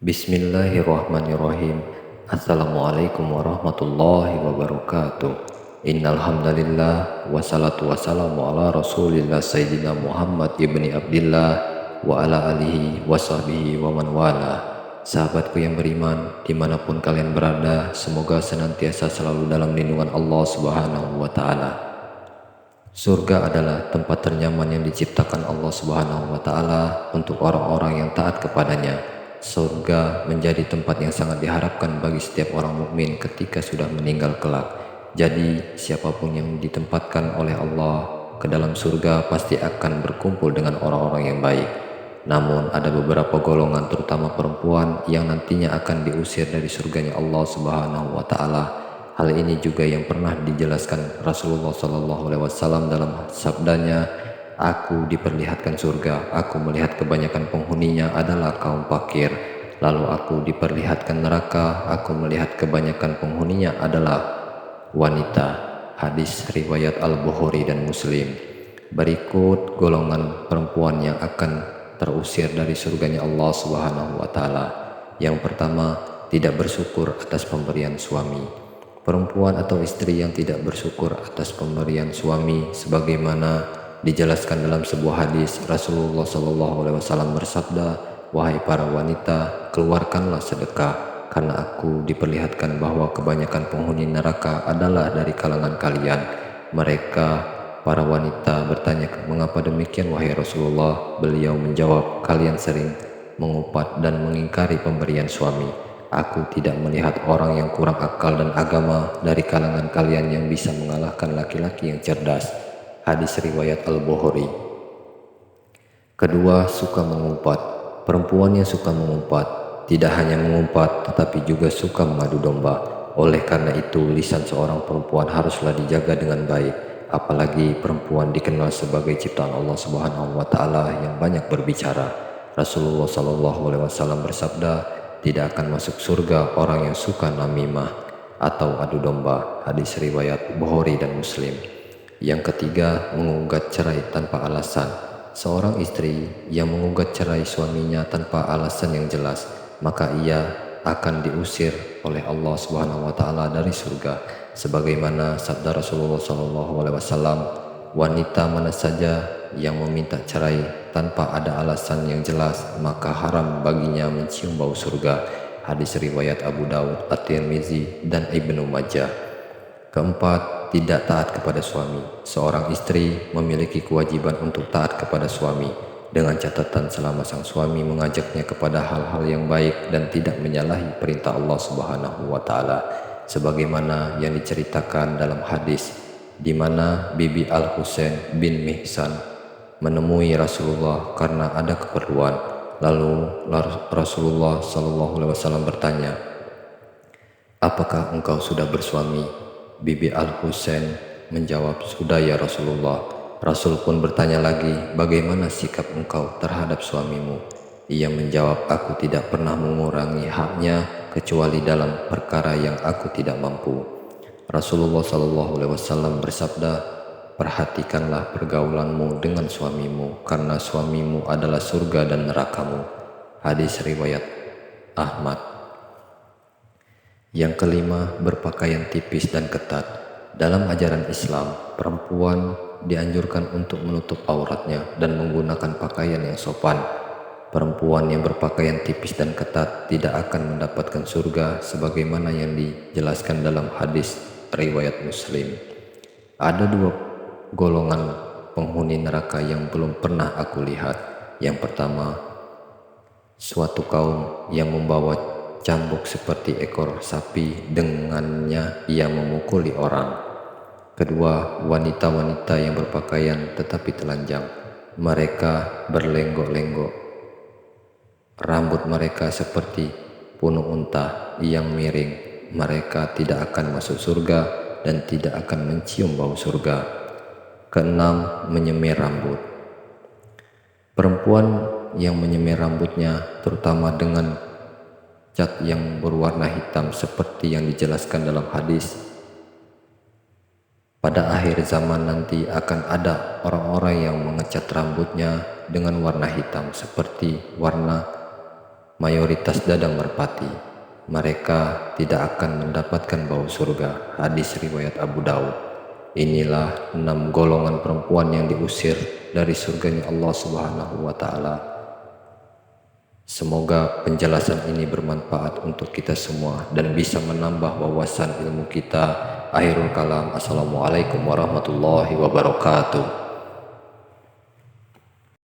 Bismillahirrahmanirrahim. Assalamualaikum warahmatullahi wabarakatuh. Innal hamdalillah wassalatu wassalamu ala Rasulillah Sayyidina Muhammad ibni Abdillah wa ala alihi wa sahbihi wa man wala. Sahabatku yang beriman, dimanapun kalian berada, semoga senantiasa selalu dalam lindungan Allah Subhanahu wa Ta'ala. Surga adalah tempat ternyaman yang diciptakan Allah Subhanahu wa Ta'ala untuk orang-orang yang taat kepadanya. Surga menjadi tempat yang sangat diharapkan bagi setiap orang mukmin ketika sudah meninggal kelak. Jadi siapapun yang ditempatkan oleh Allah ke dalam surga pasti akan berkumpul dengan orang-orang yang baik. Namun ada beberapa golongan terutama perempuan yang nantinya akan diusir dari surganya Allah Subhanahu wa Ta'ala. Hal ini juga yang pernah dijelaskan Rasulullah SAW dalam sabdanya, "Aku diperlihatkan surga, aku melihat kebanyakan penghuninya adalah kaum fakir. Lalu aku diperlihatkan neraka, aku melihat kebanyakan penghuninya adalah wanita." Hadis riwayat Al-Bukhari dan Muslim. Berikut golongan perempuan yang akan terusir dari surganya Allah Subhanahu wa Ta'ala. Yang pertama, tidak bersyukur atas pemberian suami. Perempuan atau istri yang tidak bersyukur atas pemberian suami, sebagaimana dijelaskan dalam sebuah hadis, Rasulullah SAW bersabda, "Wahai para wanita, keluarkanlah sedekah, karena aku diperlihatkan bahwa kebanyakan penghuni neraka adalah dari kalangan kalian." Mereka, para wanita, bertanya, "Mengapa demikian wahai Rasulullah?" Beliau menjawab, "Kalian sering mengupat dan mengingkari pemberian suami. Aku tidak melihat orang yang kurang akal dan agama dari kalangan kalian yang bisa mengalahkan laki-laki yang cerdas." Hadis riwayat Al-Bukhari. Kedua, suka mengumpat. Perempuan yang suka mengumpat tidak hanya mengumpat tetapi juga suka mengadu domba. Oleh karena itu, lisan seorang perempuan haruslah dijaga dengan baik. Apalagi perempuan dikenal sebagai ciptaan Allah Subhanahu wa Ta'ala yang banyak berbicara. Rasulullah SAW bersabda, "Tidak akan masuk surga orang yang suka namimah atau adu domba." Hadis riwayat Bukhari dan Muslim. Yang ketiga, menggugat cerai tanpa alasan. Seorang istri yang menggugat cerai suaminya tanpa alasan yang jelas, maka ia akan diusir oleh Allah Subhanahu wa Ta'ala dari surga. Sebagaimana sabda Rasulullah SAW, "Wanita mana saja yang meminta cerai tanpa ada alasan yang jelas, maka haram baginya mencium bau surga." Hadis riwayat Abu Daud, At-Tirmizi, dan Ibnu Majah. Keempat, tidak taat kepada suami. Seorang istri memiliki kewajiban untuk taat kepada suami, dengan catatan selama sang suami mengajaknya kepada hal-hal yang baik dan tidak menyalahi perintah Allah Subhanahu wa Ta'ala, sebagaimana yang diceritakan dalam hadis di mana Bibi Al-Husain bin Mihsan menemui Rasulullah karena ada keperluan. Lalu Rasulullah SAW bertanya, "Apakah engkau sudah bersuami?" Bibi Al-Husain menjawab, "Sudah ya Rasulullah." Rasul pun bertanya lagi, "Bagaimana sikap engkau terhadap suamimu?" Ia menjawab, "Aku tidak pernah mengurangi haknya kecuali dalam perkara yang aku tidak mampu." Rasulullah SAW bersabda, "Perhatikanlah pergaulanmu dengan suamimu, karena suamimu adalah surga dan nerakamu." Hadis riwayat Ahmad. Yang kelima, berpakaian tipis dan ketat. Dalam ajaran Islam, perempuan dianjurkan untuk menutup auratnya dan menggunakan pakaian yang sopan. Perempuan yang berpakaian tipis dan ketat tidak akan mendapatkan surga sebagaimana yang dijelaskan dalam hadis riwayat Muslim. Ada dua golongan penghuni neraka yang belum pernah aku lihat. Yang pertama, suatu kaum yang membawa cambuk seperti ekor sapi, dengannya ia memukuli orang. Kedua, wanita-wanita yang berpakaian tetapi telanjang. Mereka berlenggok-lenggok. Rambut mereka seperti punuk unta yang miring. Mereka tidak akan masuk surga dan tidak akan mencium bau surga. Keenam, menyemir rambut. Perempuan yang menyemir rambutnya terutama dengan cat yang berwarna hitam seperti yang dijelaskan dalam hadis, pada akhir zaman nanti akan ada orang-orang yang mengecat rambutnya dengan warna hitam seperti warna mayoritas dadang merpati. Mereka tidak akan mendapatkan bau surga. Hadis riwayat Abu Daud. Inilah 6 golongan perempuan yang diusir dari surganya Allah Subhanahu wa Ta'ala. Semoga penjelasan ini bermanfaat untuk kita semua dan bisa menambah wawasan ilmu kita. Akhirul kalam. Assalamualaikum warahmatullahi wabarakatuh.